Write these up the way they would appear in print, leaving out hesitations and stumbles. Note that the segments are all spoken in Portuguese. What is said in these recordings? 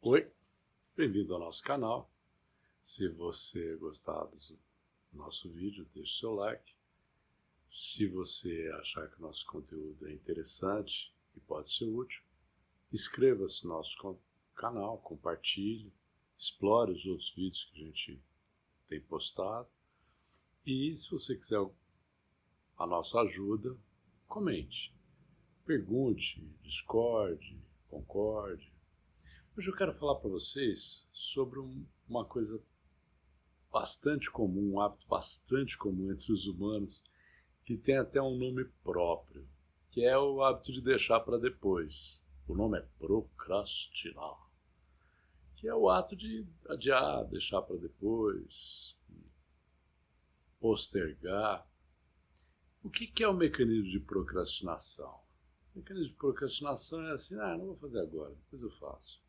Oi, bem-vindo ao nosso canal. Se você gostar do nosso vídeo, deixe seu like. Se você achar que o nosso conteúdo é interessante e pode ser útil, inscreva-se no nosso canal, compartilhe, explore os outros vídeos que a gente tem postado. E se você quiser a nossa ajuda, comente, pergunte, discorde, concorde. Hoje eu quero falar para vocês sobre uma coisa bastante comum, um hábito bastante comum entre os humanos, que tem até um nome próprio, que é o hábito de deixar para depois. O nome é procrastinar, que é o ato de adiar, deixar para depois, postergar. O que é o mecanismo de procrastinação? O mecanismo de procrastinação é assim, não vou fazer agora, depois eu faço.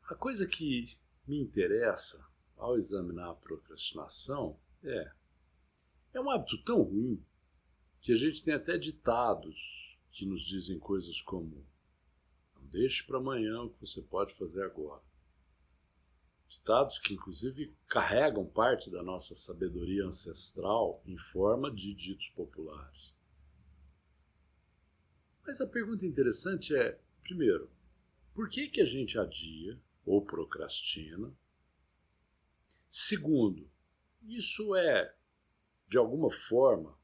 A coisa que me interessa ao examinar a procrastinação é um hábito tão ruim que a gente tem até ditados que nos dizem coisas como: não deixe para amanhã o que você pode fazer agora. Ditados que inclusive carregam parte da nossa sabedoria ancestral em forma de ditos populares. Mas a pergunta interessante é, primeiro, por que a gente adia ou procrastina? Segundo, isso é, de alguma forma,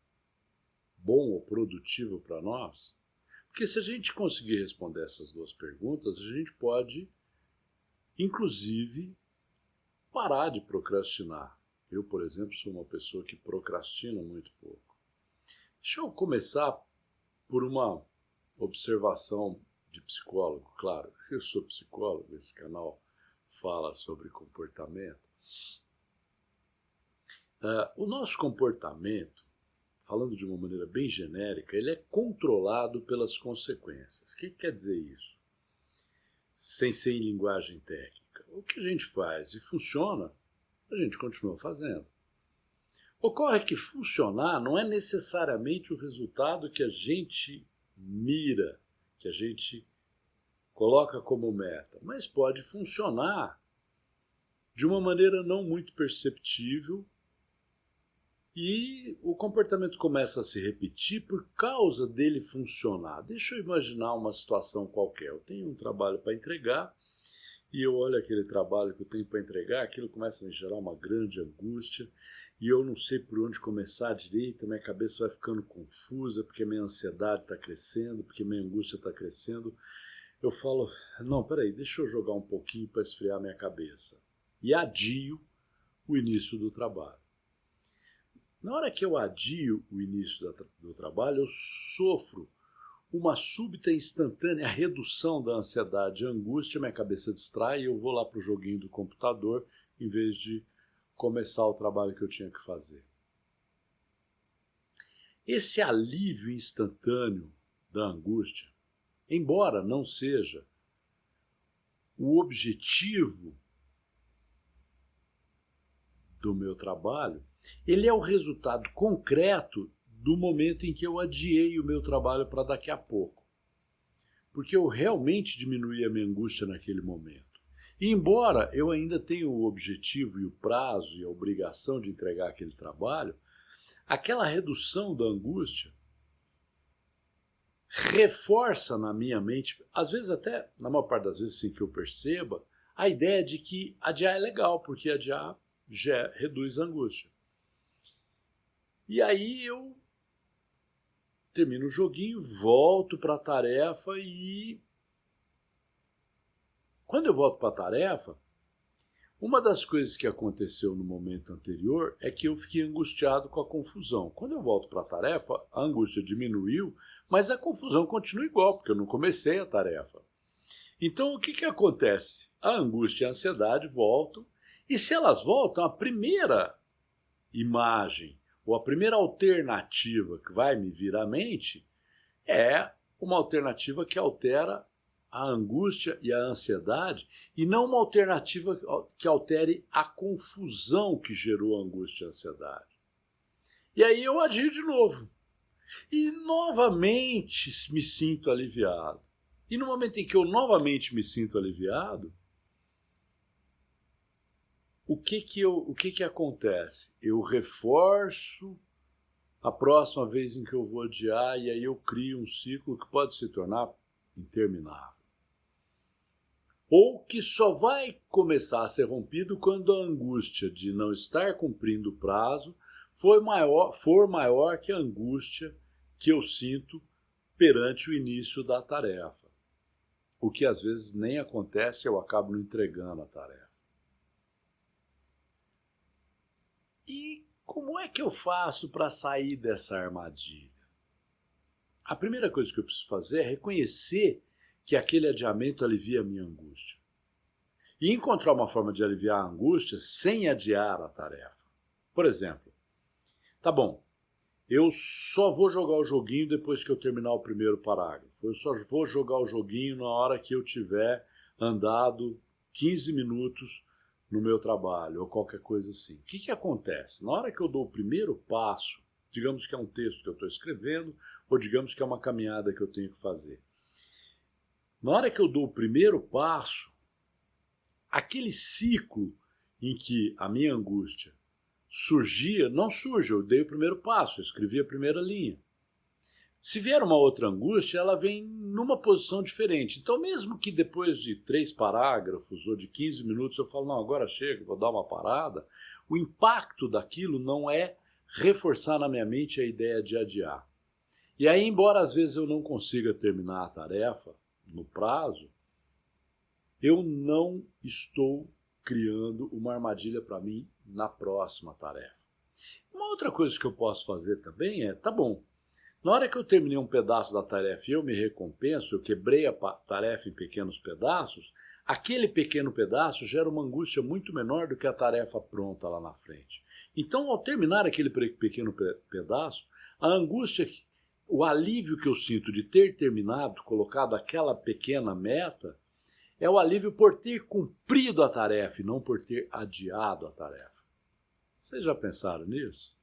bom ou produtivo para nós? Porque se a gente conseguir responder essas duas perguntas, a gente pode, inclusive, parar de procrastinar. Eu, por exemplo, sou uma pessoa que procrastina muito pouco. Deixa eu começar por uma observação de psicólogo. Claro, eu sou psicólogo, esse canal fala sobre comportamento. O nosso comportamento, falando de uma maneira bem genérica, ele é controlado pelas consequências. O que quer dizer isso? Sem ser em linguagem técnica. O que a gente faz e funciona, a gente continua fazendo. Ocorre que funcionar não é necessariamente o resultado que a gente mira, que a gente coloca como meta, mas pode funcionar de uma maneira não muito perceptível e o comportamento começa a se repetir por causa dele funcionar. Deixa eu imaginar uma situação qualquer. Eu tenho um trabalho para entregar e eu olho aquele trabalho que eu tenho para entregar, aquilo começa a me gerar uma grande angústia e eu não sei por onde começar direito, minha cabeça vai ficando confusa porque minha ansiedade está crescendo, porque minha angústia está crescendo. Eu falo, não, peraí, deixa eu jogar um pouquinho para esfriar minha cabeça. E adio o início do trabalho. Na hora que eu adio o início do trabalho, eu sofro uma súbita e instantânea redução da ansiedade e angústia, minha cabeça distrai e eu vou lá para o joguinho do computador em vez de começar o trabalho que eu tinha que fazer. Esse alívio instantâneo da angústia, embora não seja o objetivo do meu trabalho, ele é o resultado concreto do momento em que eu adiei o meu trabalho para daqui a pouco. Porque eu realmente diminuí a minha angústia naquele momento. E embora eu ainda tenha o objetivo e o prazo e a obrigação de entregar aquele trabalho, aquela redução da angústia reforça na minha mente, às vezes até, na maior parte das vezes sem que eu perceba, a ideia de que adiar é legal, porque adiar já reduz a angústia. E aí eu termino o joguinho, volto para a tarefa e quando eu volto para a tarefa, uma das coisas que aconteceu no momento anterior é que eu fiquei angustiado com a confusão. Quando eu volto para a tarefa, a angústia diminuiu, mas a confusão continua igual, porque eu não comecei a tarefa. Então o que acontece? A angústia e a ansiedade voltam, e se elas voltam, a primeira imagem ou a primeira alternativa que vai me vir à mente é uma alternativa que altera a angústia e a ansiedade e não uma alternativa que altere a confusão que gerou a angústia e a ansiedade. E aí eu agio de novo. E novamente me sinto aliviado. E no momento em que eu novamente me sinto aliviado, o que acontece? Eu reforço a próxima vez em que eu vou adiar, e aí eu crio um ciclo que pode se tornar interminável. Ou que só vai começar a ser rompido quando a angústia de não estar cumprindo o prazo for maior que a angústia que eu sinto perante o início da tarefa. O que às vezes nem acontece, eu acabo não entregando a tarefa. E como é que eu faço para sair dessa armadilha? A primeira coisa que eu preciso fazer é reconhecer que aquele adiamento alivia a minha angústia. E encontrar uma forma de aliviar a angústia sem adiar a tarefa. Por exemplo, tá bom, eu só vou jogar o joguinho depois que eu terminar o primeiro parágrafo. Eu só vou jogar o joguinho na hora que eu tiver andado 15 minutos no meu trabalho, ou qualquer coisa assim. O que acontece? Na hora que eu dou o primeiro passo, digamos que é um texto que eu estou escrevendo, ou digamos que é uma caminhada que eu tenho que fazer. Na hora que eu dou o primeiro passo, aquele ciclo em que a minha angústia surgia, não surge, eu dei o primeiro passo, eu escrevi a primeira linha. Se vier uma outra angústia, ela vem numa posição diferente. Então, mesmo que depois de 3 parágrafos ou de 15 minutos eu falo, não, agora chega, vou dar uma parada, o impacto daquilo não é reforçar na minha mente a ideia de adiar. E aí, embora às vezes eu não consiga terminar a tarefa no prazo, eu não estou criando uma armadilha para mim na próxima tarefa. Uma outra coisa que eu posso fazer também é, tá bom, na hora que eu terminei um pedaço da tarefa e eu me recompenso, eu quebrei a tarefa em pequenos pedaços, aquele pequeno pedaço gera uma angústia muito menor do que a tarefa pronta lá na frente. Então, ao terminar aquele pequeno pedaço, a angústia, o alívio que eu sinto de ter terminado, colocado aquela pequena meta, é o alívio por ter cumprido a tarefa e não por ter adiado a tarefa. Vocês já pensaram nisso?